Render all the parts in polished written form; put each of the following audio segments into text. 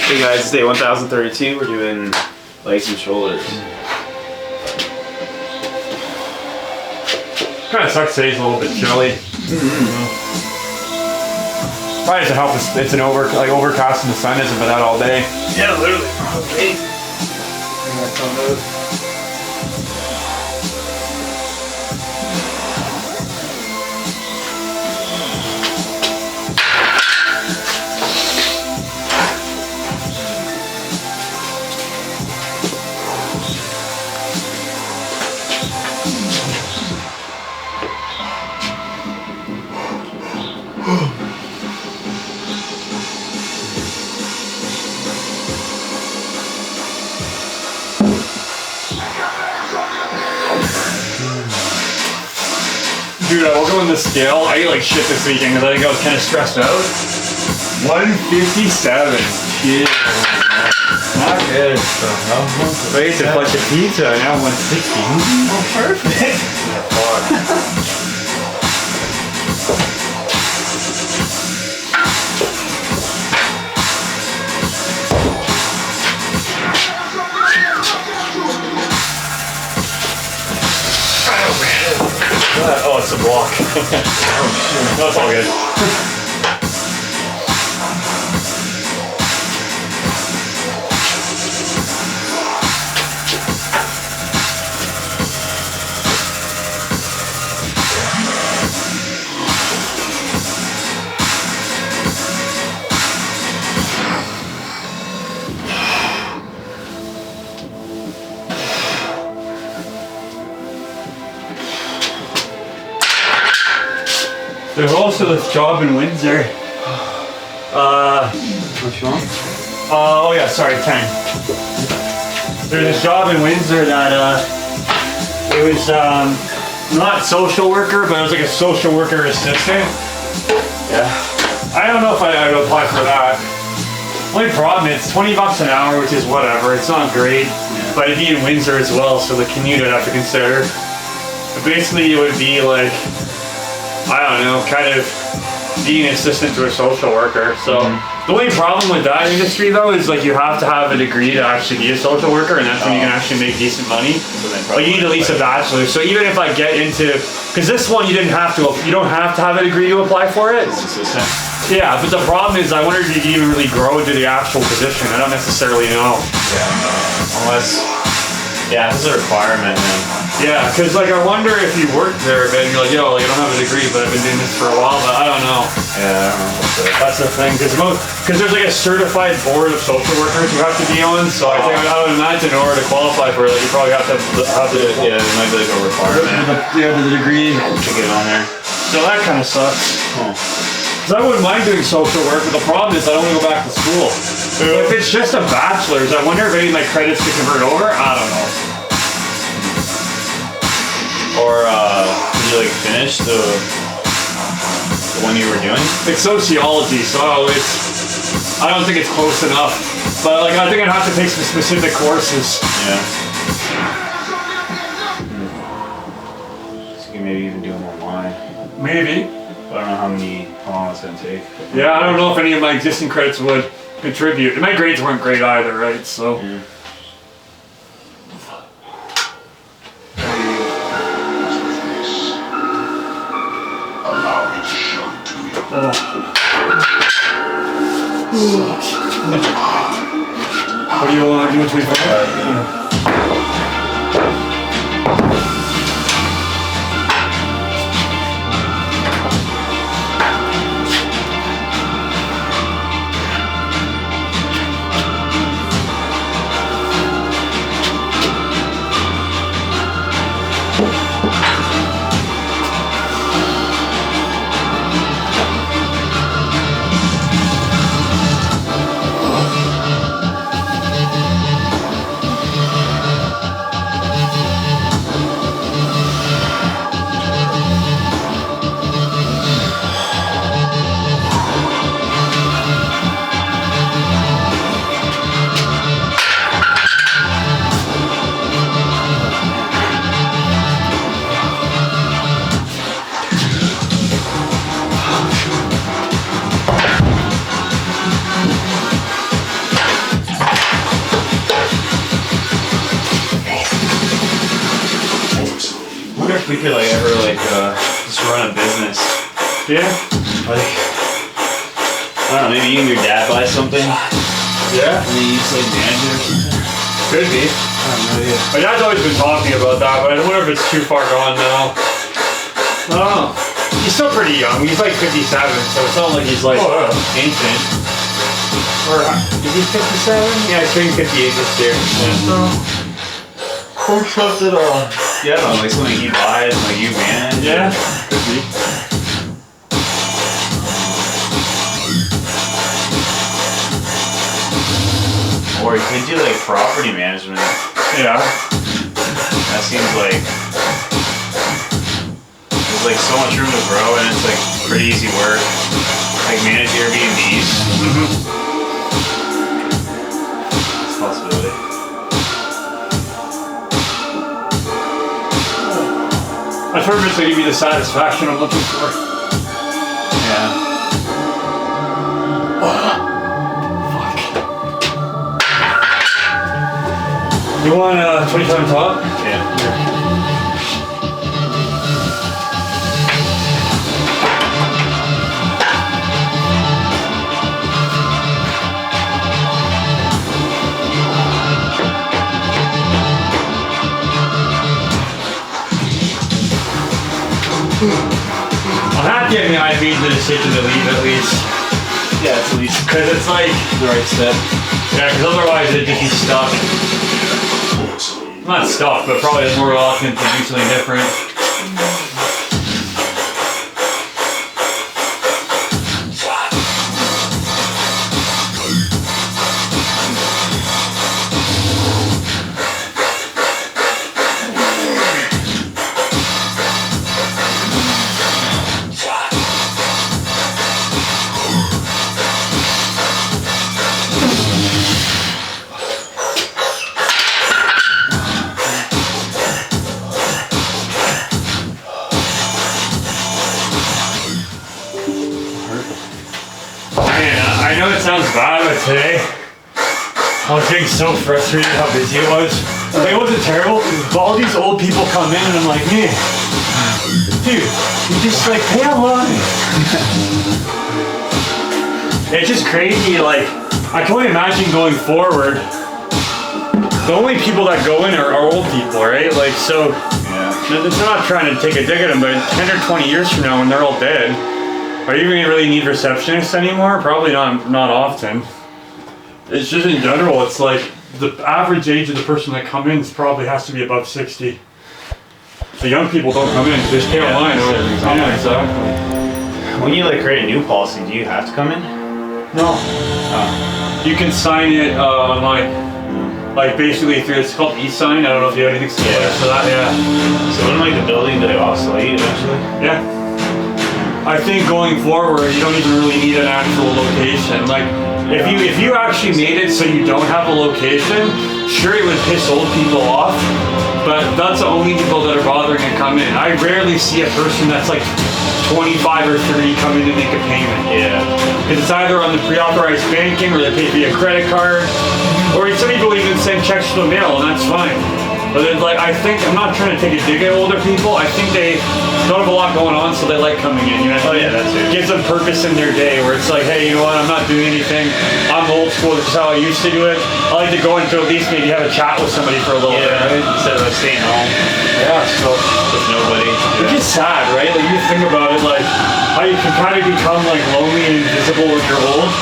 Hey guys, it's day 1032. We're doing legs and shoulders. Kind of sucks today's a little bit chilly. Probably doesn't help it's an overcast and the sun isn't been out all day. Yeah, literally. Okay. Dude, I woke up on the scale. I ate like shit this weekend because I think I was kind of stressed out. 157. Shit. Not good. I ate a bunch of pizza and now 160. Oh, perfect. Oh, it's a block. No, it's all good. There's also this job in Windsor. Which one? Oh yeah, sorry, 10. There's this job in Windsor that it was not social worker, but it was like a social worker assistant. Yeah. I don't know if I would apply for that. Only problem is $20 an hour, which is whatever. It's not great, but it'd be in Windsor as well, so the commute I'd have to consider. But basically, it would be like, I don't know, kind of being an assistant to a social worker. So the only problem with that industry though is like you have to have a degree to actually be a social worker, and that's when you can actually make decent money. So Like you need at least a bachelor's. So even if I get into, because this one you don't have to have a degree to apply for it. assistant. Yeah, but the problem is I wonder if you can even really grow into the actual position. I don't necessarily know. Yeah, unless, yeah, this is a requirement then. Yeah, because like I wonder if you worked there a bit and you're like, yo, like, I don't have a degree, but I've been doing this for a while, but I don't know. Yeah, I don't know. That's the thing, because there's like a certified board of social workers you have to be on, so I think I would imagine in order to qualify for it, you probably have to have the Yeah, it might be like a requirement the degree. to get on there. So that kind of sucks. Oh. Because I wouldn't mind doing social work, but the problem is I don't want to go back to school. If it's just a bachelor's, I wonder if any of my credits could convert over. I don't know. Or did you like finish the one you were doing? It's sociology, so I don't think it's close enough. But like I think I'd have to take some specific courses. Yeah. So you can maybe even do them online. Maybe. But I don't know how long it's gonna take. Yeah, I don't know if any of my existing credits would contribute. And my grades weren't great either, right? So. Yeah. What do you want to do with me? you could like ever like just run a business. Yeah. Like, I don't know, maybe you and your dad buy something. Yeah. And then you just like manage it or something. Could be. I have no idea. My dad's always been talking about that, but I wonder if it's too far gone now. I don't know. He's still pretty young. He's like 57, so it's not like he's like ancient. Or is he 57? Yeah, he's turning 58 this year. Or something, yeah, I don't know, like something you buy and like you manage. Yeah. Could be. Or you could do like property management. Yeah. That seems like there's like so much room to grow and it's like pretty easy work. Like manage Airbnbs. It's a possibility. That's where it's going to give you the satisfaction I'm looking for. Yeah. You want 25 top? Yeah. I'm happy I made the decision to leave at least. Yeah, it's at least Because it's like, the right step. yeah, because otherwise it'd just be stuck. Not stuck, but probably more often to do something different. I know it sounds bad, but today I was getting so frustrated how busy it was. Like, it wasn't terrible, but all these old people come in and I'm like, man, dude, you just like pay a line. It's just crazy. Like, I can only imagine going forward. The only people that go in are old people, right? Like, so it's not trying to take a dig at them, but 10 or 20 years from now when they're all dead, are you even really need receptionists anymore? Probably not often. It's just in general, it's like the average age of the person that come in probably has to be above 60. The young people don't come in, they just pay online. Yeah, exactly. When you like create a new policy, do you have to come in? No. You can sign it online. Like basically through, it's called e-sign. I don't know if you have anything similar to that. Yeah. So wouldn't like the building be like obsolete eventually? Yeah. I think going forward, you don't even really need an actual location. Like, if you actually made it so you don't have a location, sure it would piss old people off, but that's the only people that are bothering to come in. I rarely see a person that's like 25 or 30 come in and make a payment. Yeah. Because it's either on the pre-authorized banking or they pay via credit card, or some people even send checks to the mail, and that's fine. But it's like, I think, I'm not trying to take a dig at older people, I think they don't have a lot going on, so they like coming in, you know? Oh yeah, that's it. Gives them purpose in their day, where it's like, hey, you know what, I'm not doing anything, I'm old school, this is how I used to do it. I like to go into at least maybe have a chat with somebody for a little bit, right? Instead of like staying home Yeah, so, with nobody. which is sad, right? Like, you think about it, like, how you can kind of become like lonely and invisible when you're old.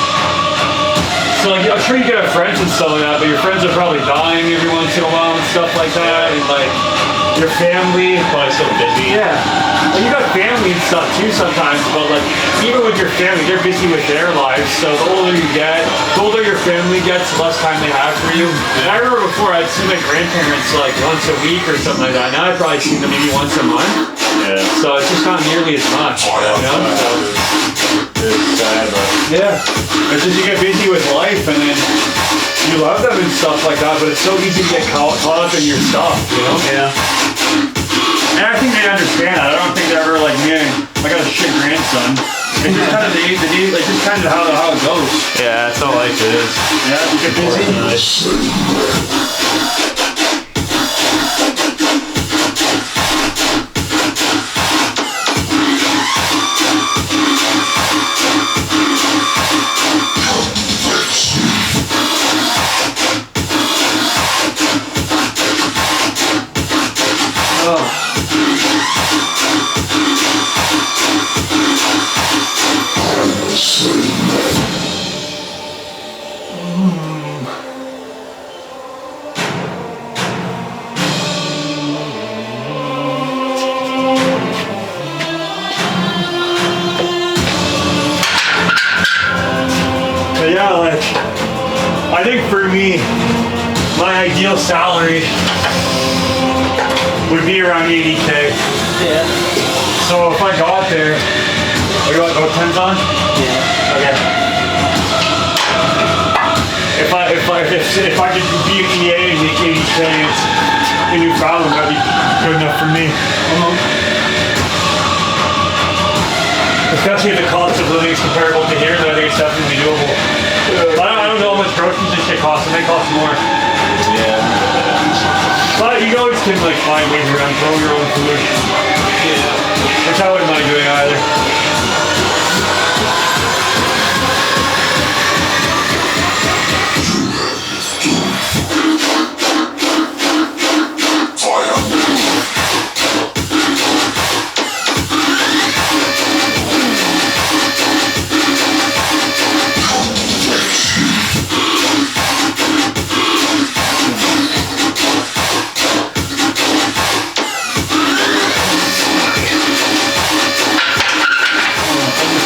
So like, I'm sure you can have friends and stuff like that, but your friends are probably dying every once in a while and stuff like that, and like, your family. Probably so busy. Yeah. Well, you got family and stuff too sometimes, but like, even with your family, they're busy with their lives, so the older you get, the older your family gets, the less time they have for you. And I remember before, I'd see my grandparents like once a week or something like that. Now I probably see them maybe once a month. Yeah. So it's just not nearly as much, you know? So, It's sad, but yeah. It's just you get busy with life and then you love them and stuff like that, but it's so easy to get caught up in your stuff, you know? yeah. And I think they understand that. I don't think they're ever like, man, I got a shit grandson. It's just kind of like just kind of how it goes. Yeah, that's all life is. Yeah, you get busy. think for me, my ideal salary would be around 80K. Yeah. So if I got there, you got no 10s on? Yeah. Okay. If I could be a PA and make 80K in New Foundland, that'd be good enough for me. Especially if the cost of living is comparable to here, then I think it's definitely doable. But I don't know how much groceries and shit cost. It may cost more. Yeah. But you always can like find ways around, grow your own food. Yeah. Which I wouldn't mind doing either.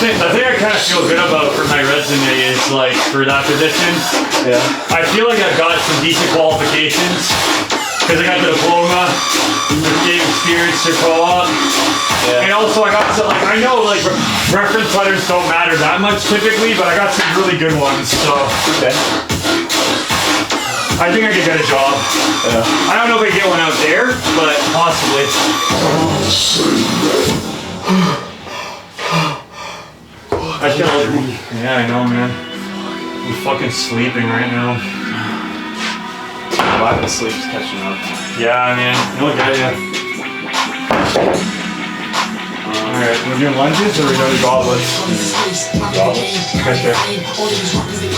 The thing I kind of feel good about for my resume is like for that position. Yeah. I feel like I've got some decent qualifications because I got the diploma, the game experience to co-op, and also I got some, like I know like reference letters don't matter that much typically, but I got some really good ones. So Okay. I think I could get a job. Yeah. I don't know if I get one out there, but possibly. I feel like, yeah, I know, man. I'm fucking sleeping right now. Lack of sleep's catching up. Yeah, man. Look at ya. Alright, we're doing lunges or we're doing goblets? Goblets. Okay, sure.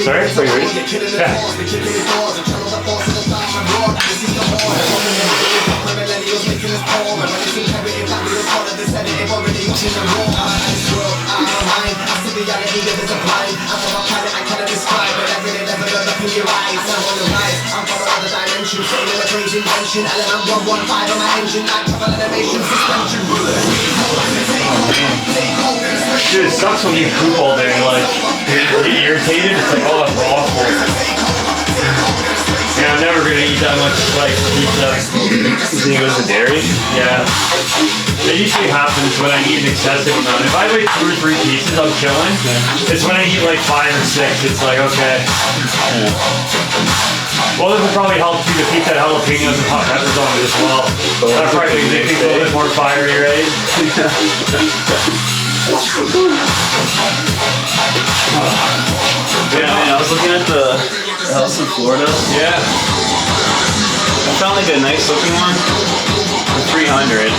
Sorry? Are you ready? Yeah. Dude, it sucks when you poop all day, like, you get irritated, it's like, oh, that's awful. Yeah, I'm never gonna eat that much, like, pizza. You think it was the dairy? Yeah. It usually happens when I eat an excessive amount. If I eat 2 or 3 pieces, I'm chilling. It's when I eat like 5 or 6, it's like, okay. Yeah. Well, this will probably help too, the pizza had jalapenos and hot peppers on it as well. That probably makes things a little bit more fiery, right? Yeah, man, I was looking at the house in Florida. Yeah. I found like a nice looking one for 300.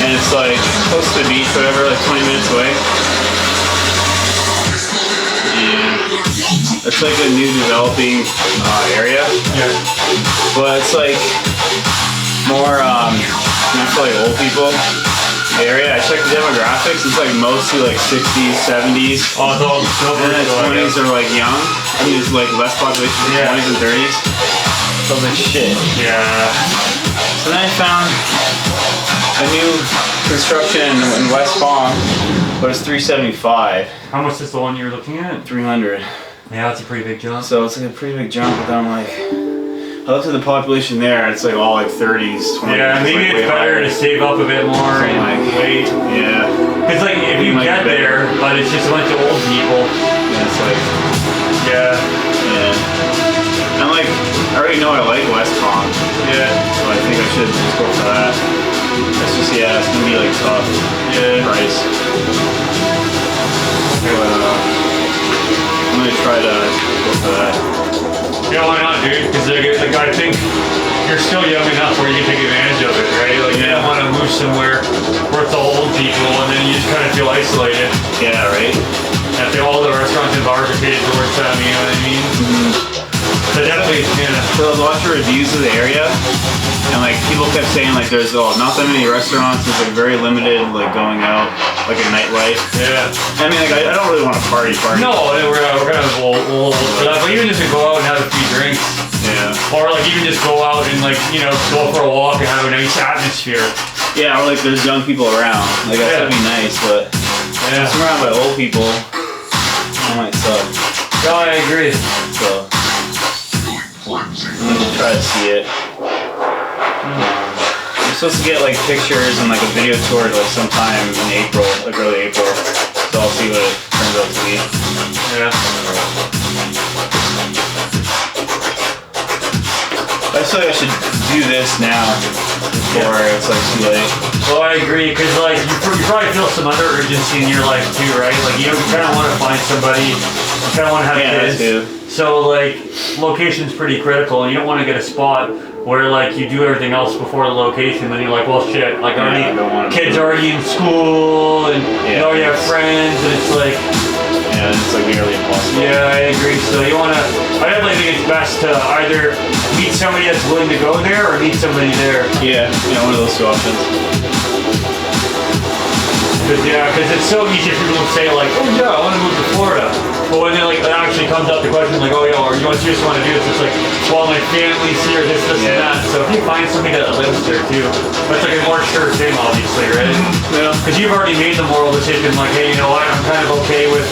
And it's like close to the beach, whatever, like 20 minutes away. And it's like a new developing area. Yeah. But it's like more not for like old people area. I checked the demographics, it's like mostly like 60s, 70s. Oh, it's all And then the 20s are like young. I mean, there's like less population in the 20s and 30s. So I'm like, shit. Yeah. So then I found a new construction in West Palm, but it's $375, How much is the one you were looking at? $300. Yeah, that's a pretty big jump. So it's like a pretty big jump, but then I'm like, I looked at the population there, it's like all like 30s, 20s. Yeah, maybe like it's better higher. to save up a bit more and Like, wait. Yeah. Because like if you Like get better. there, but it's just a bunch of old people. And it's like, Yeah. yeah. And like, I already know I like West Palm, Yeah. so I think I should just go for that. It's just, yeah, it's gonna be like tough. Yeah. Price. But, I'm gonna try to go for that. Yeah, why not, dude? Because like, I think you're still young enough where you can take advantage of it, right? Like, you don't want to move somewhere where it's all old people and then you just kind of feel isolated. Yeah, right? And if all the restaurants and bars are catered towards them, you know what I mean? So definitely, yeah. So I was watching reviews of the area, And like people kept saying like there's not that many restaurants. It's like very limited like going out like a nightlife. Yeah. I mean like I don't really want to party. No, we're kind of old for that. But even just to go out and have a few drinks. Yeah. Or like even just go out and like go for a walk and have a nice atmosphere. Yeah, or like there's young people around. Like that'd be nice, but I'm surrounded by old people. That might suck. No, I agree. So I'm gonna try to see it. I'm supposed to get like pictures and like a video tour like sometime in April, like early April. So I'll see what it turns out to be. Yeah. I feel like I should do this now before it's like too late. Well, I agree, because like you probably feel some other urgency in your life too, right? Like you kind of want to find somebody, you kind of want to have kids. Too. So like location's pretty critical, and you don't want to get a spot where like you do everything else before the location, then you're like, well shit, like kids are already in school, and you already have friends, and it's like. Yeah, it's like nearly impossible. Yeah, I agree. So you want to, I definitely think it's best to either meet somebody that's willing to go there or meet somebody there. Yeah, one of those two options. Because it's so easy for people to say like, oh yeah, I want to move to Florida. But when it actually comes up to question like, oh yeah, or you just want to do this, it's like, well, my family's here, this, and that. So if you find somebody that lives there too, that's like a more sure thing, obviously, right? Yeah. Because you've already made the moral decision, like, hey, you know what, I'm kind of okay with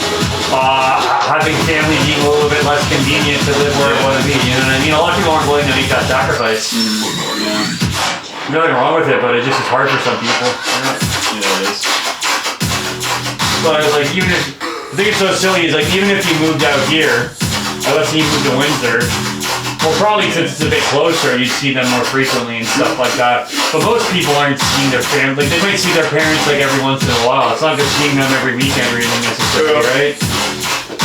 having family being a little bit less convenient to live where I want to be. You know what I mean? A lot of people aren't willing to make that sacrifice. Yeah. Nothing wrong with it, but it just is hard for some people. Yeah, it is. But like, even if I think it's so silly is like, even if you moved out here, let's say you moved to Windsor, well, probably since it's a bit closer, you'd see them more frequently and stuff like that. But most people aren't seeing their family. Like, they might see their parents like every once in a while. It's not just seeing them every weekend or anything necessarily, right?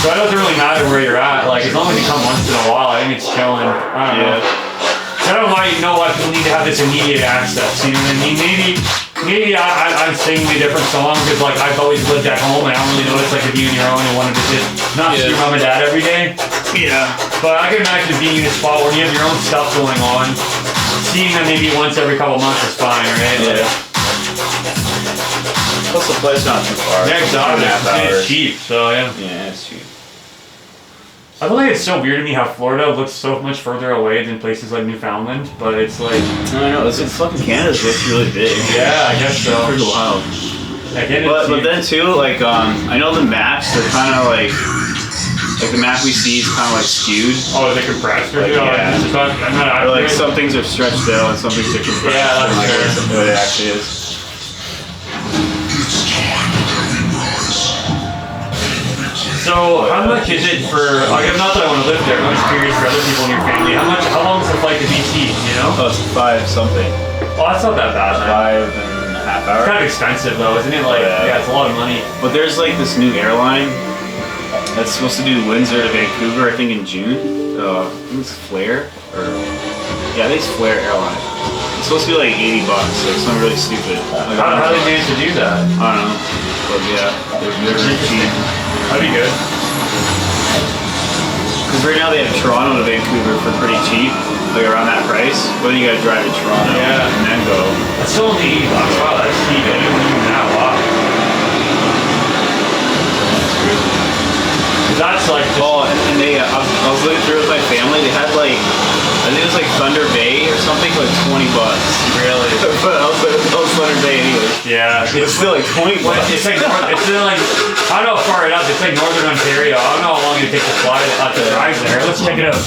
So it doesn't really matter where you're at. Like, as long as you come once in a while, I think it's chilling. I don't know. I don't know why people need to have this immediate access. You know what I mean? Maybe I'm singing a different song because like I've always lived at home and I don't really know what it's like to be on your own and want to visit not just your mom and dad every day. Yeah. But I can imagine being in a spot where you have your own stuff going on. Seeing them maybe once every couple months is fine, right? Yeah. Plus the place not too far. Yeah, exactly. It's cheap, so yeah. Yeah, it's cheap. I feel like it's so weird to me how Florida looks so much further away than places like Newfoundland, but it's like... I don't know, it's fucking Canada's looks really big. Yeah, I guess so. Pretty wild. But then too, like, I know the maps, they're kind of like the map we see is kind of like skewed. Oh, they compressed? Or like, yeah. Or like some things are stretched out and some things are compressed. Yeah, that's like fair. what it actually is. So, how much is it for, like, not that I want to live there, I'm just curious for other people in your family, how long is the flight to BC, you know? Oh, it's 5 something. Oh, that's not that bad, man. 5.5 hours. It's kind of expensive though, isn't it? Like, yeah, it's a lot of money. But there's like this new airline that's supposed to do Windsor to Vancouver, I think in June. I think it's Flair, or, yeah, I think it's Flair Airline. It's supposed to be like $80, like something really stupid. Like, How do they manage to do that? I don't know, but yeah, they're really cheap. That'd be good. Because right now they have Toronto to Vancouver for pretty cheap, like around that price. But then you gotta drive to Toronto and then go. That's still only $80. Wow, that's cheap. I didn't even that. Wow. That's like. And they, I was looking through with my family. They had like, I think it was like Thunder Bay or something for like $20. Really? But I was Thunder Bay anyway. Yeah. It's still like $20. It's like, it's still like, I don't know how far it up. It's like northern Ontario. I don't know how long it takes to fly to drive there. Let's check it out.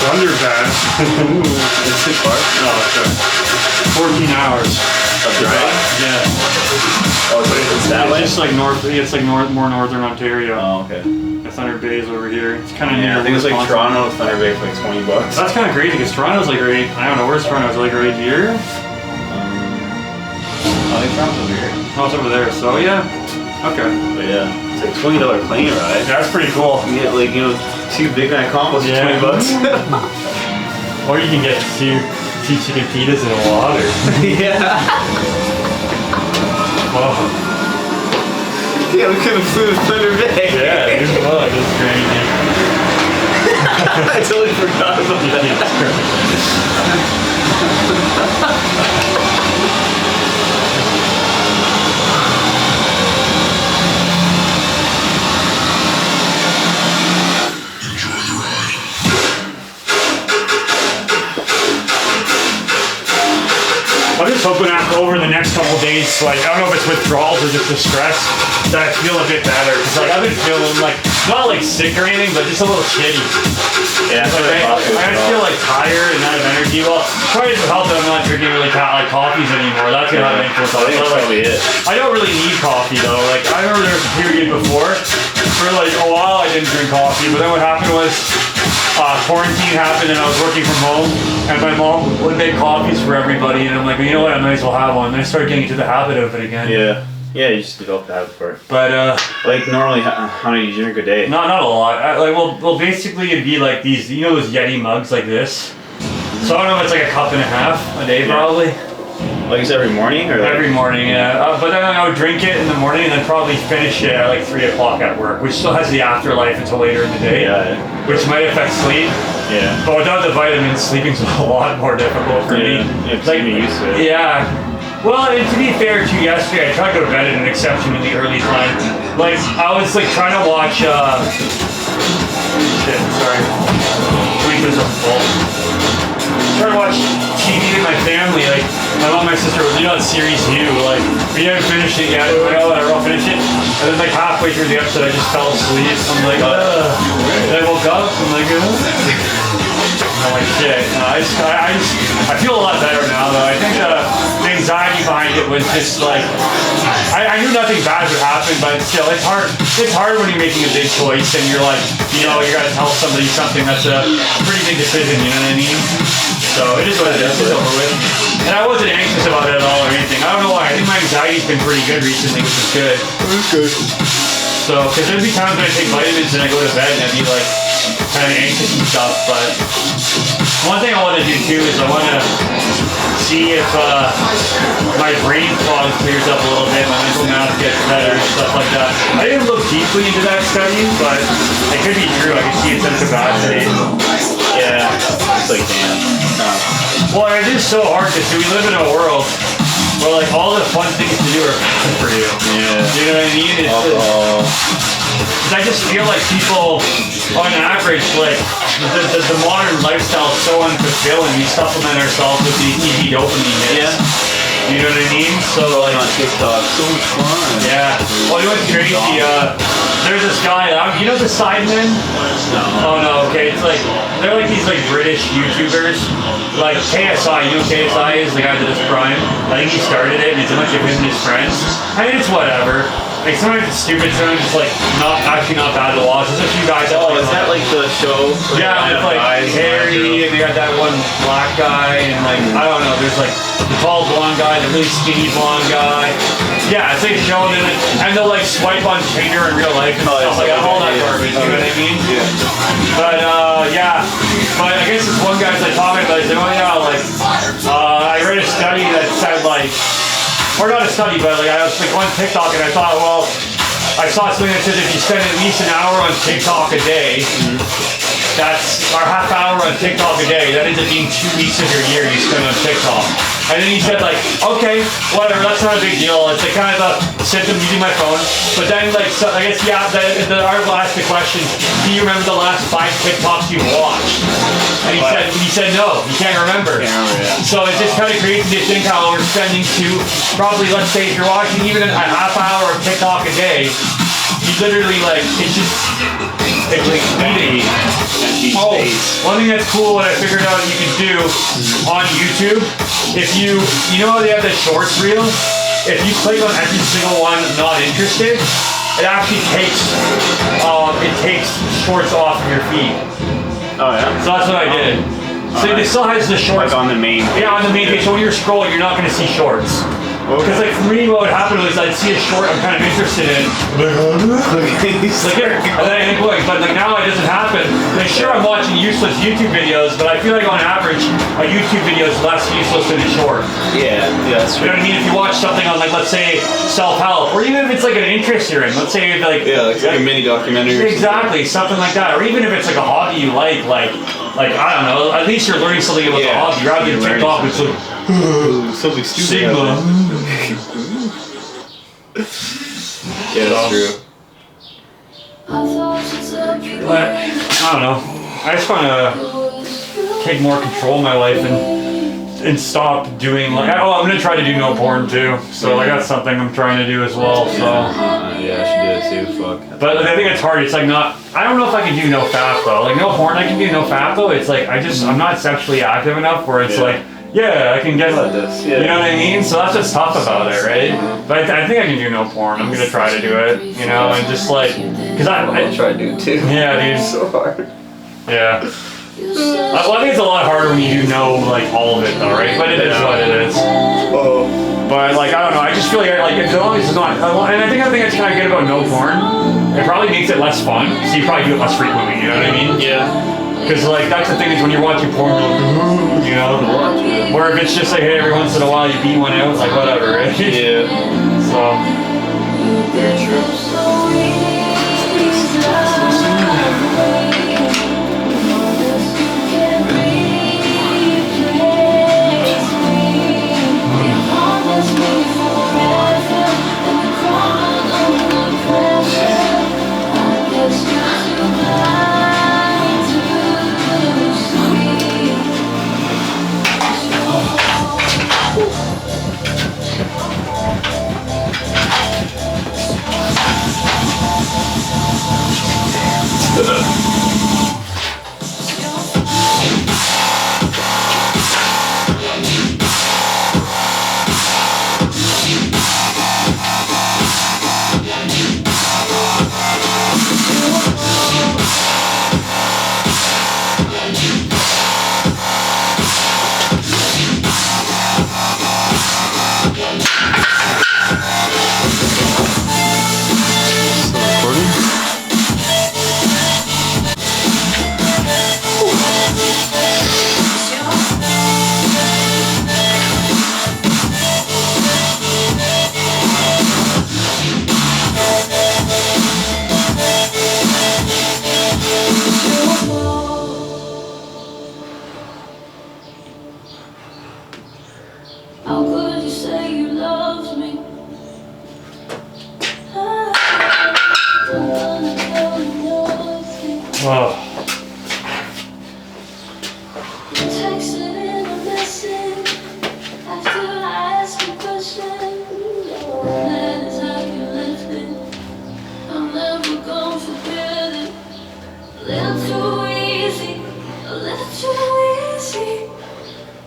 Underpass. It's too far. Oh, sorry. 14 hours of drive. Yeah. Oh, it's that way. It's just like north. It's like more northern Ontario. Oh, okay. Thunder Bay is over here. It's kind of near. I think it's like Toronto, Thunder Bay for like $20. That's kind of crazy because Toronto's like right. I don't know where's Toronto. Is it like right here? I think Toronto's over here. Oh, it's over there. So yeah. Okay. But yeah, it's like $20 plane ride. Yeah, that's pretty cool. You get like 2 Big Mac combos for $20. Or you can get two chicken pitas in a water. Yeah. Wow. Yeah, we could have flew to Thunder Bay. Yeah, it was crazy. I totally forgot about that. I'm just hoping after over the next couple days, like, I don't know if it's withdrawals or just the stress, that I feel a bit better. Cause like, I've been feeling like, not like sick or anything, but just a little shitty. Yeah, Like, I just feel like tired and out of energy. Well, probably just help that I'm not drinking really like coffees anymore. That's gonna have an influence on it. That's probably it. I don't really need coffee though. Like, I remember there was a period before, for like a while I didn't drink coffee, but then what happened was, quarantine happened and I was working from home and my mom would make coffees for everybody and I'm like, you know what, I might as well have one. And I started getting into the habit of it again. Yeah. Yeah, you just develop the habit for it. But like normally, how many do you drink a day? not a lot. Well, basically it'd be like these, you know, those Yeti mugs like this. So I don't know if it's like a cup and a half a day probably. Like it's every morning or? Every morning, yeah. But then I would drink it in the morning and then probably finish it at like 3 o'clock at work, which still has the afterlife until later in the day. Yeah. Which might affect sleep. Yeah. But without the vitamins, sleeping's a lot more difficult for me. Yeah, like me used to it. Yeah. Well, and to be fair to yesterday, I tried to go to bed at an exceptionally early time. Like, I was like trying to watch, shit, sorry. Windows are full. Trying to watch TV with my family, like, my mom and my sister, you know, that series You, like, we haven't finished it yet, I'm like, oh, I'll finish it. And then like halfway through the episode, I just fell asleep. I'm like, and I woke up, I'm like, I'm like, shit. I feel a lot better now, though. I think the anxiety behind it was just like, I knew nothing bad would happen, but still, it's hard. It's hard when you're making a big choice and you're like, you know, you gotta tell somebody something that's a pretty big decision, you know what I mean? So it is what it is. It's over with. And I wasn't anxious about it at all or anything. I don't know why. I think my anxiety's been pretty good recently, which is good. It's good. So, because there'd be times when I take vitamins and I go to bed and I'd be like, kind of anxious and stuff, but one thing I want to do too is I want to see if my brain fog clears up a little bit, my mental math gets better and stuff like that. I didn't look deeply into that study, but it could be true. I could see it's in capacity. Yeah, it's like damn. Well, it is so hard because we live in a world where like all the fun things to do are fun for you. Yeah. You know what I mean? I just feel like people, on average, like the modern lifestyle is so unfulfilling. We supplement ourselves with these easy dopamine hits. Yeah. You know what I mean? So like on TikTok, so much fun. Yeah. Well, you know what's crazy? There's this guy. You know the Sidemen? No. Oh no. Okay. It's like they're like these like British YouTubers. Like KSI. You know who KSI is? The guy that does Prime. I think he started it, and it's a bunch of him and his friends. I mean, it's whatever. Like sometimes it's stupid, sometimes it's like not bad to watch. There's a few guys. Oh, is that like the show? Yeah, with like Harry, and they got that one black guy, and like I don't know. There's like the tall blonde guy, the really skinny blonde guy. Yeah, it's like showing them, and they'll like swipe on Tinder in real life and stuff like that. All that garbage. You know what I mean? Yeah. But yeah. But I guess this one guy's like talking about. He's like, oh yeah, like I read a study that said like. Or not a study, but like I was like on TikTok and I thought, well, I saw something that says if you spend at least an hour on TikTok a day, that's our half hour on TikTok a day. That ends up being 2 weeks of your year you spend on TikTok. And then he said like, okay, whatever, that's not a big deal. It's like kind of a symptom using my phone. But then like, so I guess yeah, the article asked the question, do you remember the last 5 TikToks you watched? And he said no, you can't remember. So it just kind of creates you to think how we're spending probably, let's say if you're watching even a half hour of TikTok a day, you literally like, it's like eating. Oh, one thing that's cool, what I figured out you can do on YouTube, if you know how they have the shorts reel? If you click on every single one, not interested, it actually takes shorts off of your feed. Oh yeah? So that's what I did. So it still has the shorts. Like on the main page. Yeah, on the main page. So when you're scrolling, you're not going to see shorts. Because like for me, what would happen was I'd see a short I'm kind of interested in, and then I think, but like now it doesn't happen. Like sure, I'm watching useless YouTube videos, but I feel like on average, a YouTube video is less useless than a short. Yeah, that's true. You know what I mean? If you watch something on like, let's say, self-help, or even if it's like an interest you're in, let's say like like a mini documentary. Exactly, something like that, or even if it's like a hobby you like I don't know, at least you're learning something about the hobby rather than TikTok with something stupid. Sigma. Yeah, that's true. But I don't know. I just want to take more control of my life and stop doing like I'm gonna try to do no porn too. So like that's something I'm trying to do as well. So yeah, I should do it too. Fuck. But I think it's hard. It's like not. I don't know if I can do no fap though. Like no porn, I can do no fap though. It's like I'm not sexually active enough where it's like. Yeah, I can get this. You know what I mean? So that's what's tough about it, right? But I think I can do no porn. I'm gonna try to do it, you know, and just like, cause I'll try to do it too. Yeah, dude. It's so hard. Yeah. Well, I think it's a lot harder when you do know like all of it, though, right? But it is what it is. Oh. But like I don't know. I just feel like as long as it's not, and I think that's kind of good about no porn. It probably makes it less fun, so you probably do it less frequently. You know what I mean? Yeah. Because like that's the thing is when you're watching porn, you're like, you know. Where if it's just like hey, every once in a while you beat one out, it's like whatever, right? Yeah. So. Very true.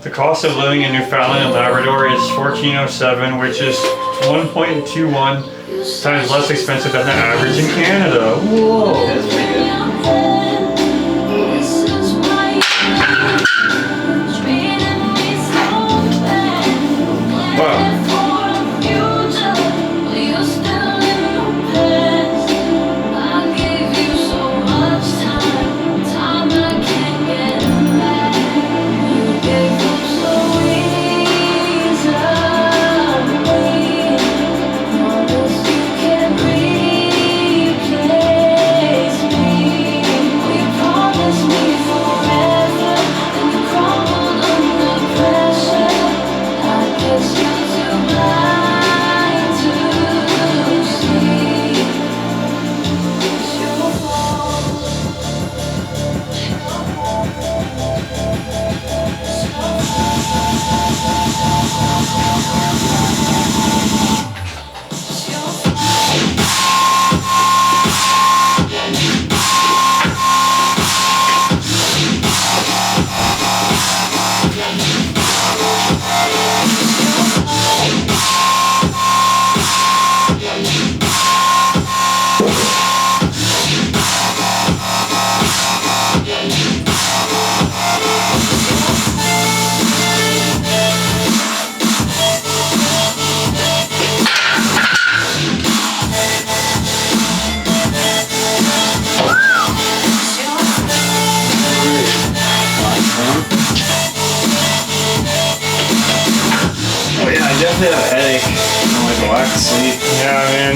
The cost of living in Newfoundland and Labrador is $14.07, which is 1.21 times less expensive than the average in Canada. Whoa! That's pretty good. Wow. definitely have a headache. Like a lack of sleep. Yeah, man.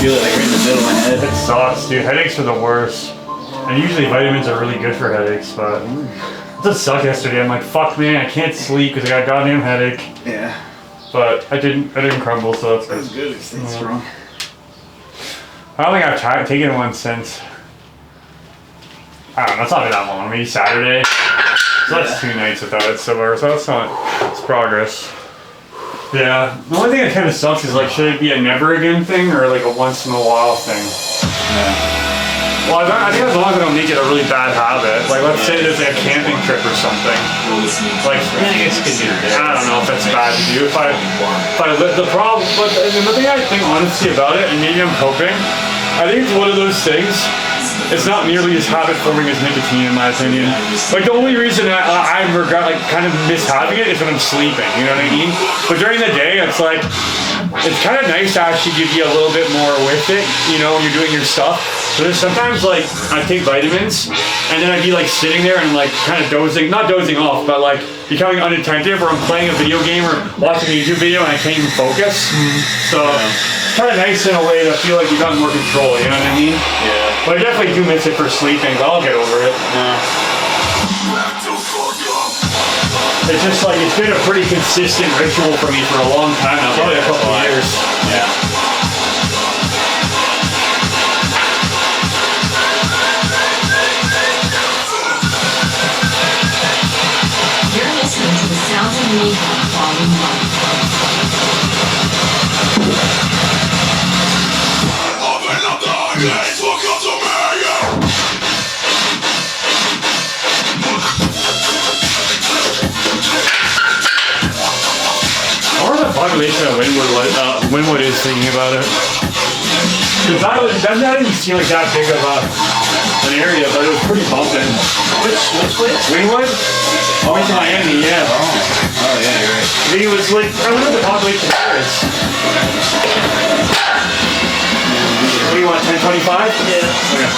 Feel it like right in the middle of my head. It sucks, dude. Headaches are the worst. And usually vitamins are really good for headaches, but it just sucked yesterday. I'm like, fuck, man, I can't sleep because I got a goddamn headache. Yeah. But I didn't crumble, so that's good. That's good. It stays strong. I don't think I've taken one since. I don't know. It's not been that long. Maybe Saturday. So that's 2 nights without it so far. So that's not. It's progress. Yeah. The only thing that kind of sucks is like, should it be a never again thing or like a once in a while thing? Yeah. Well, I think as long as I don't make it a really bad habit. Like, let's say there's like a camping trip or something. Like, I don't know if that's bad to do. If I the problem, but the thing I think honestly about it, and maybe I'm coping, I think it's one of those things. It's not nearly as habit forming as nicotine, in my opinion. Like the only reason I regret, like, kind of miss having it is when I'm sleeping. You know what I mean? But during the day, it's like it's kind of nice to actually give you a little bit more with it. You know, when you're doing your stuff. So there's sometimes like I take vitamins, and then I'd be like sitting there and like kind of not dozing off, but like becoming unattentive, or I'm playing a video game or watching a YouTube video and I can't even focus. So. Kind of nice in a way to feel like you got more control, you know what I mean? Yeah. But I definitely do miss it for sleeping, but I'll get over it. Yeah. It's just like, it's been a pretty consistent ritual for me for a long time now, probably a couple of years. Yeah. You're listening to the Sounds of Mayhem Volume 1. I wonder what the population of Wynwood is thinking about it. Because that didn't seem like that big of an area, but it was pretty bumping. Which place? Wynwood? Oh, it's Miami, yeah. Oh yeah, you're right. I think it was like, I wonder what the population is. What do you want, 1025? Yeah. Okay.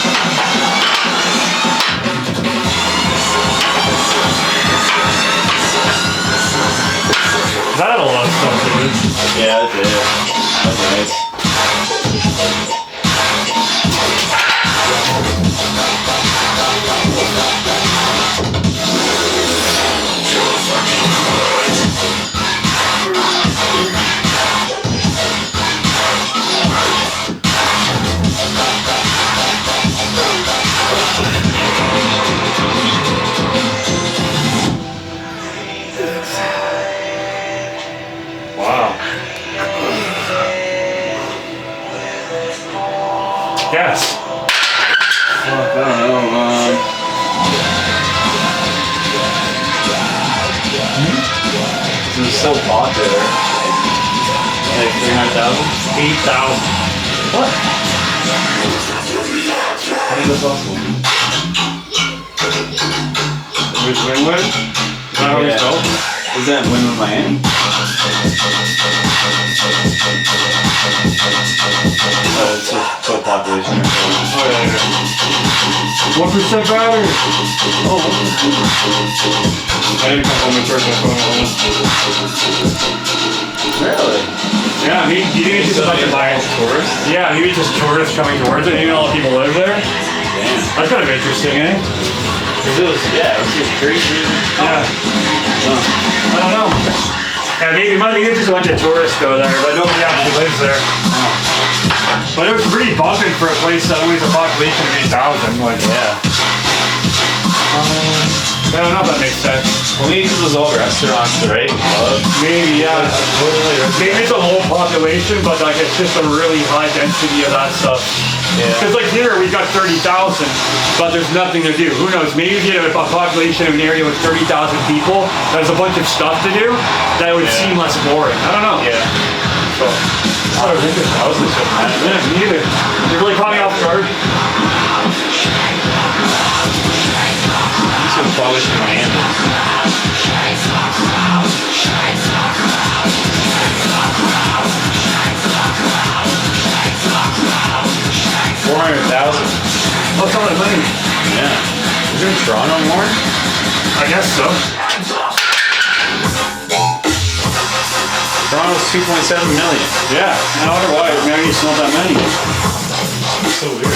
That had a lot of stuff to it. Yeah, it did. That's nice. Wow. Yes. Fuck, I don't know. This is so popular. Like 300,000? 8,000. What? I think that's possible. With Wynwood? Is that how we spelled? Is that Wynwood, Miami? It's just total population. Oh, yeah. 1% battery. Oh. I didn't come home and charge my phone at home. Really? Yeah, do you think it's just a bunch of tourists? Yeah, maybe just tourists coming towards it. You know, all the people live there. Damn. That's kind of interesting, eh? Cause it was just crazy. Yeah. I don't know. Yeah, maybe just a bunch of tourists go there, but nobody actually lives there. But it was pretty bumping for a place that only has a population of 8,000. Like, Yeah. I don't know if that makes sense. Well, maybe those all restaurants, right? Maybe, yeah. Maybe it's a low population, but like it's just a really high density of that stuff. Because like here, we've got 30,000, but there's nothing to do. Who knows? Maybe if you had a population of an area with 30,000 people, there's a bunch of stuff to do, that would seem less boring. I don't know. Yeah. So, I don't think there's houses of that. Yeah, me neither. You're really caught me off guard. This was published in Miami. 400,000. Oh, it's not that many. Yeah. Is there in Toronto more? I guess so. Toronto's 2.7 million. Yeah, I wonder why. Maybe it's not that many. It's so weird.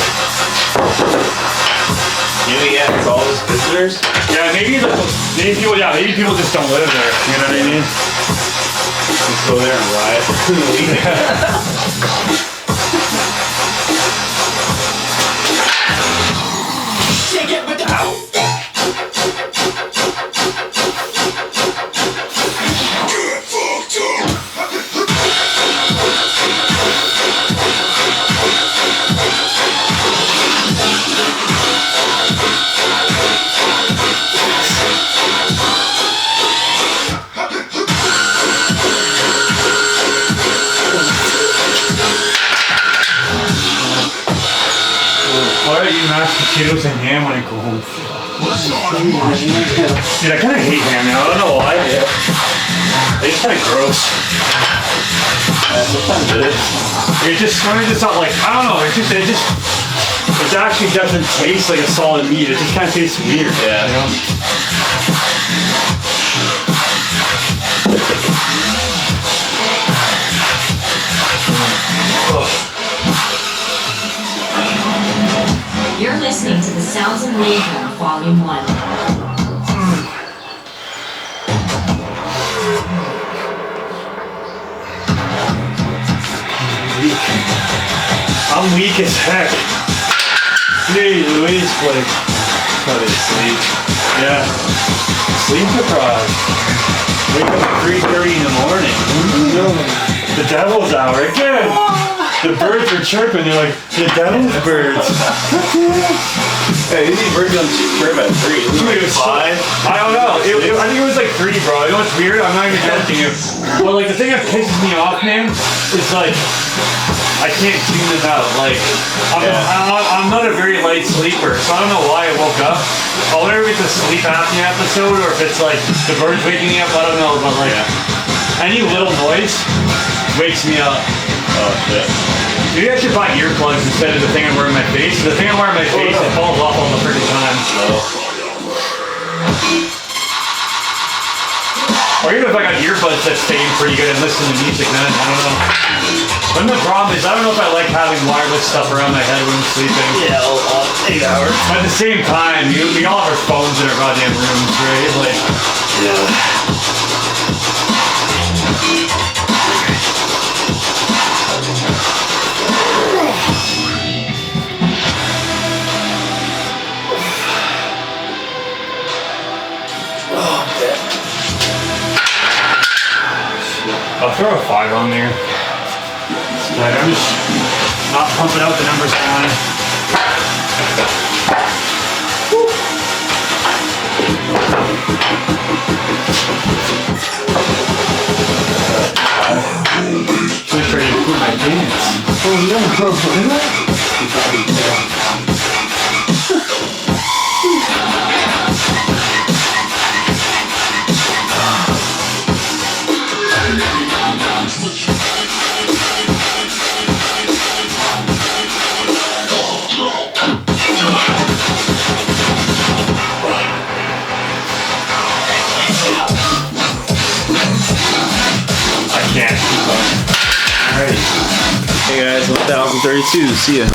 Yeah, it's all those visitors. Yeah, maybe people just don't live there. You know what I mean? Just go there and riot. Take it with the out. Why are you mashed potatoes and ham when I go home? Dude, I kind of hate ham now. I don't know why. They just kind of gross. Sometimes it is. It just not like, I don't know. It actually doesn't taste like a solid meat. It just kind of tastes weird. Yeah. You know? You're listening to the Sounds of Mayhem, Volume 1. I'm weak as heck. Hey, Louise, like, Probably sleep. yeah. Sleep deprived. Wake up at 3:30 in the morning. The devil's hour again. The birds are chirping. They're like, the devil's birds. Hey, these birds don't chirp at 3. Isn't it like 5? I don't know. I think it was like 3, bro. You know what's weird? I'm not even joking you. Well, like, the thing that pisses me off, man, is like, I can't tune them out. Like, I'm not a very light sleeper, so I don't know why I woke up. I wonder if it's a sleep apnea episode or if it's like the birds waking me up. I don't know, but like, any little noise wakes me up. Oh, shit. Maybe I should buy earplugs instead of the thing I'm wearing on my face. The thing I'm wearing on my face, it falls off all the freaking time. Or even if I got earbuds that stay in pretty good and listen to music, then I don't know. But the problem is, I don't know if I like having wireless stuff around my head when I'm sleeping. Yeah, 8 hours. But at the same time, we all have our phones in our goddamn rooms, right? Like, Yeah. I'll throw a 5 on there. Like, I'm just not pumping out the numbers I wanted. I'm ready to put my pants. Oh no. I can't. Alright. Hey guys, 1032. See ya.